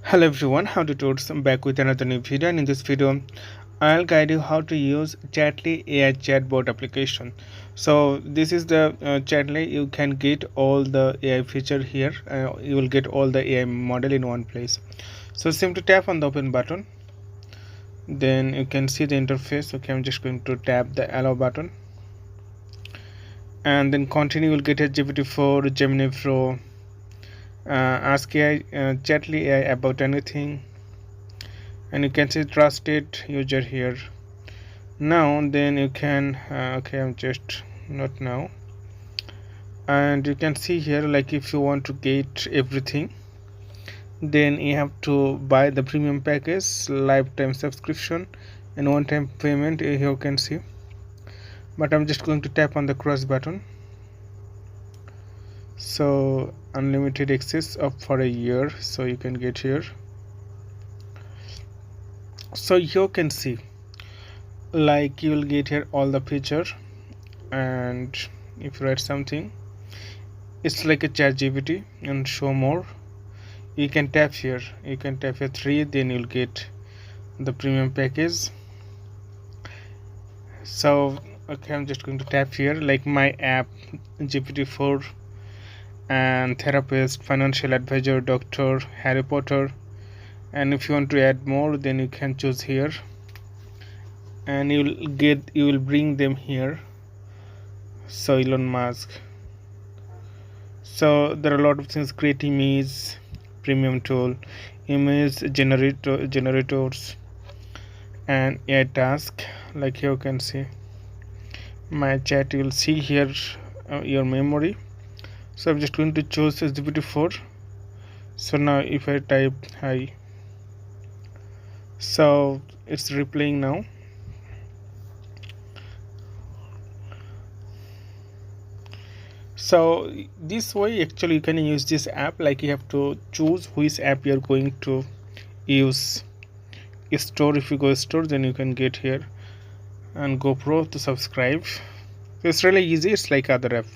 Hello everyone, how to tours. I'm back with another new video, and in this video I'll guide you how to use Chatly AI chatbot application. So this is the Chatly. You can get all the AI feature here. You will get all the AI model in one place. So simply tap on the open button, then you can see the interface. Okay, I'm just going to tap the allow button and then continue. You'll get a GPT-4, Gemini Pro, ask AI, Chatly AI about anything, and you can see trusted user here. Now then you can okay, I'm just not now, and you can see here, like, if you want to get everything, then you have to buy the premium package, lifetime subscription and one-time payment. Here you can see, but I'm just going to tap on the cross button. So unlimited access up for a year, so you can get here. So you can see, like, you will get here all the feature, and if you write something, it's like a chat GPT. And show more, you can tap here, 3, then you'll get the premium package. So okay, I'm just going to tap here, like my app, GPT-4, and therapist, financial advisor, doctor, Harry Potter. And if you want to add more, then you can choose here, and you will bring them here. So Elon Musk. So there are a lot of things: create image, premium tool, image generators, and AI task. Like here you can see my chat. You will see here your memory. So I'm just going to choose GPT-4. So now if I type hi, so it's replaying now. So this way, actually, you can use this app. Like, you have to choose which app you're going to use. Store, if you go store, then you can get here, and GoPro to subscribe. So it's really easy. It's like other app.